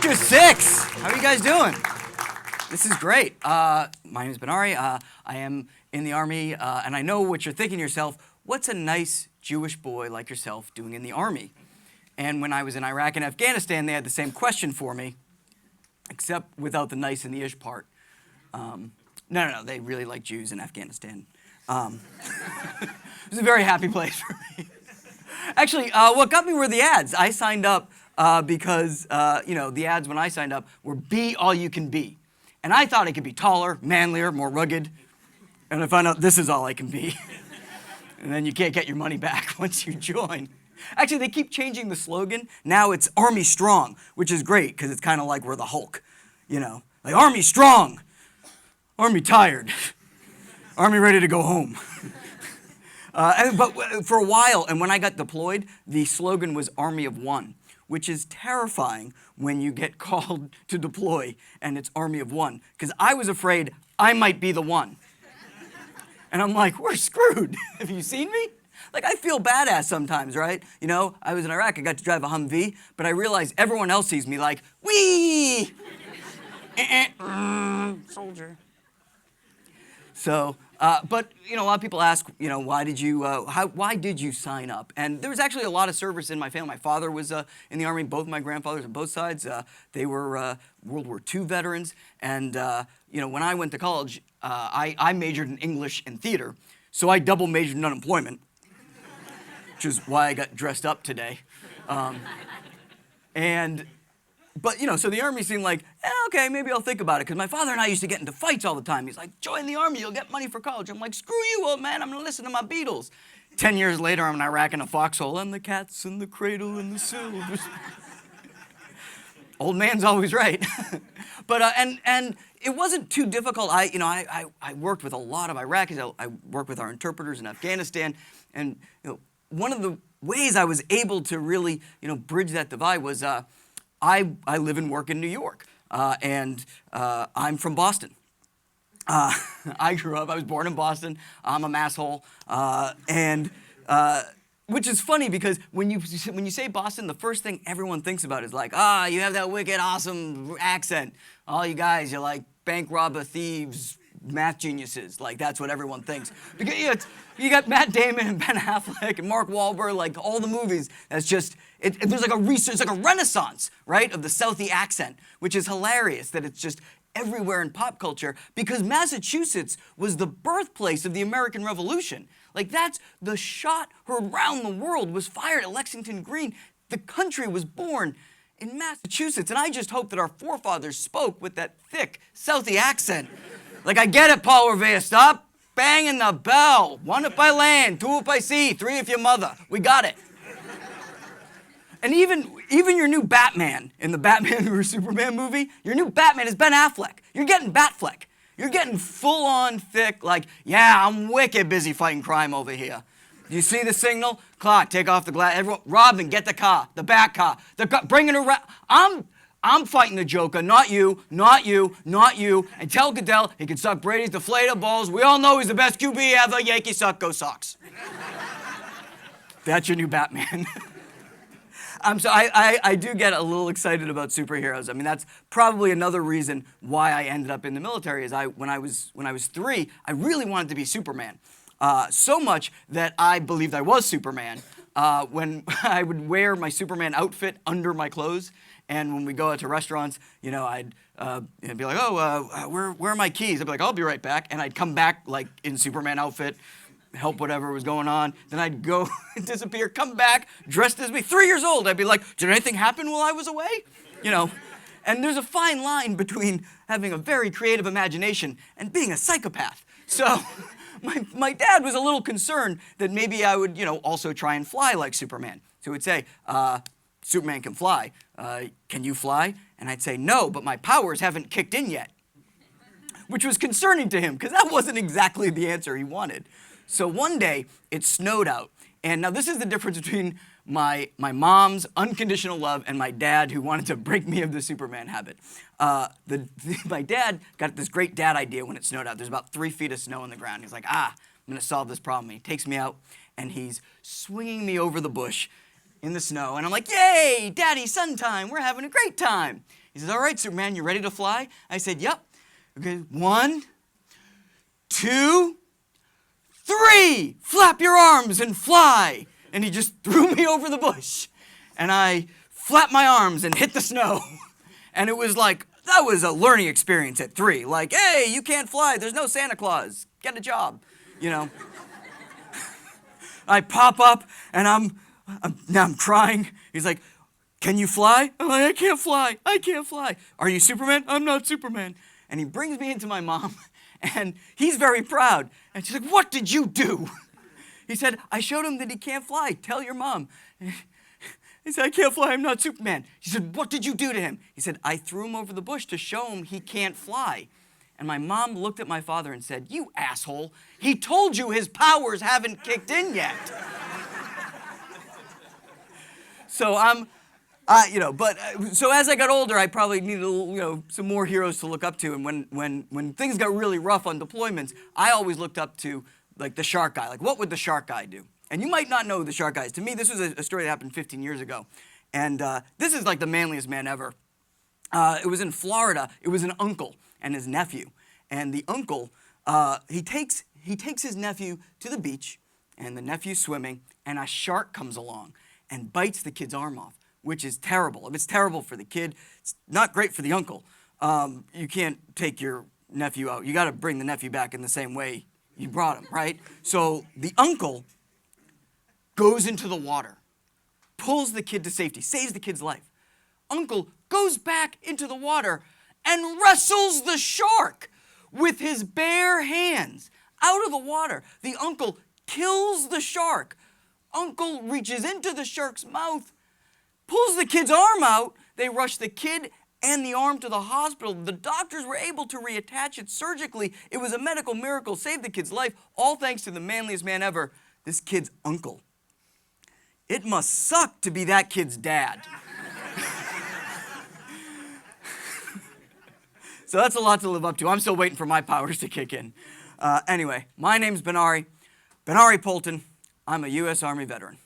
Chapter 6. How are you guys doing? This is great. My name is Benari. I am in the Army, and I know what you're thinking to yourself, what's a nice Jewish boy like yourself doing in the Army? And when I was in Iraq and Afghanistan, they had the same question for me, except without the nice and the ish part. No, they really like Jews in Afghanistan. It was a very happy place for me. Actually, what got me were the ads. I signed up because, the ads when I signed up were be all you can be. And I thought I could be taller, manlier, more rugged. And I found out this is all I can be. And then you can't get your money back once you join. Actually, they keep changing the slogan. Now it's Army Strong, which is great because it's kind of like we're the Hulk. Like Army Strong, Army Tired, Army Ready to Go Home. But for a while, and when I got deployed, the slogan was Army of One, which is terrifying when you get called to deploy and it's Army of One, because I was afraid I might be the one. And I'm like, we're screwed. Have you seen me? Like, I feel badass sometimes, right? I was in Iraq, I got to drive a Humvee, but I realized everyone else sees me like, wee! Soldier. So, but a lot of people ask, why did you sign up? And there was actually a lot of service in my family. My father was in the Army. Both my grandfathers on both sides, they were World War II veterans. And when I went to college, I majored in English and theater, so I double majored in unemployment, which is why I got dressed up today. But so the Army seemed like, okay, maybe I'll think about it, because my father and I used to get into fights all the time. He's like, join the Army, you'll get money for college. I'm like, screw you, old man, I'm gonna listen to my Beatles. 10 years later, I'm in Iraq in a foxhole, and the cat's in the cradle and the silver. Old man's always right. But, and it wasn't too difficult. I worked with a lot of Iraqis. I worked with our interpreters in Afghanistan, and one of the ways I was able to really, bridge that divide was, I live and work in New York, and I'm from Boston. I was born in Boston. I'm a masshole, which is funny because when you say Boston, the first thing everyone thinks about is like, you have that wicked, awesome accent. All you guys, you're like bank robber, thieves, math geniuses. Like, that's what everyone thinks. Because you got Matt Damon and Ben Affleck and Mark Wahlberg, like all the movies. That's just, there's like it's like a renaissance, right, of the Southie accent, which is hilarious that it's just everywhere in pop culture, because Massachusetts was the birthplace of the American Revolution. Like, that's the shot heard around the world was fired at Lexington Green. The country was born in Massachusetts, and I just hope that our forefathers spoke with that thick Southie accent. Like, I get it, Paul Revere, stop banging the bell. 1 if by land, 2 if by sea, 3 if your mother. We got it. And even your new Batman in the Batman vs. Superman movie, your new Batman is Ben Affleck. You're getting Batfleck. You're getting full-on thick, like, yeah, I'm wicked busy fighting crime over here. You see the signal? Clark, take off the glass. Everyone, Robin, get the car, the Bat car. Bring it around. I'm fighting the Joker, not you, not you, not you. And tell Goodell he can suck Brady's deflated balls. We all know he's the best QB ever. Yankee suck, go Sox. That's your new Batman. I do get a little excited about superheroes. I mean, that's probably another reason why I ended up in the military. Is when I was 3, I really wanted to be Superman. So much that I believed I was Superman. When I would wear my Superman outfit under my clothes, and when we go out to restaurants, I'd be like, where are my keys? I'd be like, I'll be right back, and I'd come back like in Superman outfit, help whatever was going on. Then I'd go disappear, come back dressed as me. 3 years old, I'd be like, did anything happen while I was away? And there's a fine line between having a very creative imagination and being a psychopath. So my dad was a little concerned that maybe I would, also try and fly like Superman. So he would say, Superman can fly. Can you fly? And I'd say, no, but my powers haven't kicked in yet. Which was concerning to him, because that wasn't exactly the answer he wanted. So one day, it snowed out. And now this is the difference between my mom's unconditional love and my dad, who wanted to break me of the Superman habit. My dad got this great dad idea when it snowed out. There's about 3 feet of snow on the ground. He's like, I'm going to solve this problem. He takes me out, and he's swinging me over the bush in the snow. And I'm like, yay, daddy, son time. We're having a great time. He says, all right, Superman, you ready to fly? I said, yep. Okay, 1, 2, 3, flap your arms and fly. And he just threw me over the bush. And I flapped my arms and hit the snow. And it was like, that was a learning experience at 3. Like, hey, you can't fly. There's no Santa Claus. Get a job, you know. I pop up and I'm crying. He's like, can you fly? I'm like, I can't fly. I can't fly. Are you Superman? I'm not Superman. And he brings me into my mom, and he's very proud. And she's like, what did you do? He said, I showed him that he can't fly. Tell your mom. He said, I can't fly. I'm not Superman. She said, what did you do to him? He said, I threw him over the bush to show him he can't fly. And my mom looked at my father and said, you asshole. He told you his powers haven't kicked in yet. So so as I got older, I probably needed some more heroes to look up to. And when things got really rough on deployments, I always looked up to like the shark guy. Like, what would the shark guy do? And you might not know who the shark guy is. To me, this was a story that happened 15 years ago. And this is like the manliest man ever. It was in Florida. It was an uncle and his nephew. And the uncle, he takes his nephew to the beach, and the nephew's swimming, and a shark comes along and bites the kid's arm off, which is terrible. If it's terrible for the kid, it's not great for the uncle. You can't take your nephew out. You got to bring the nephew back in the same way you brought him, right? So the uncle goes into the water, pulls the kid to safety, saves the kid's life. Uncle goes back into the water and wrestles the shark with his bare hands out of the water. The uncle kills the shark. Uncle reaches into the shark's mouth, pulls the kid's arm out. They rush the kid and the arm to the hospital. The doctors were able to reattach it surgically. It was a medical miracle, saved the kid's life, all thanks to the manliest man ever, this kid's uncle. It must suck to be that kid's dad. So that's a lot to live up to. I'm still waiting for my powers to kick in. Anyway, my name's Benari Poulten. I'm a U.S. Army veteran.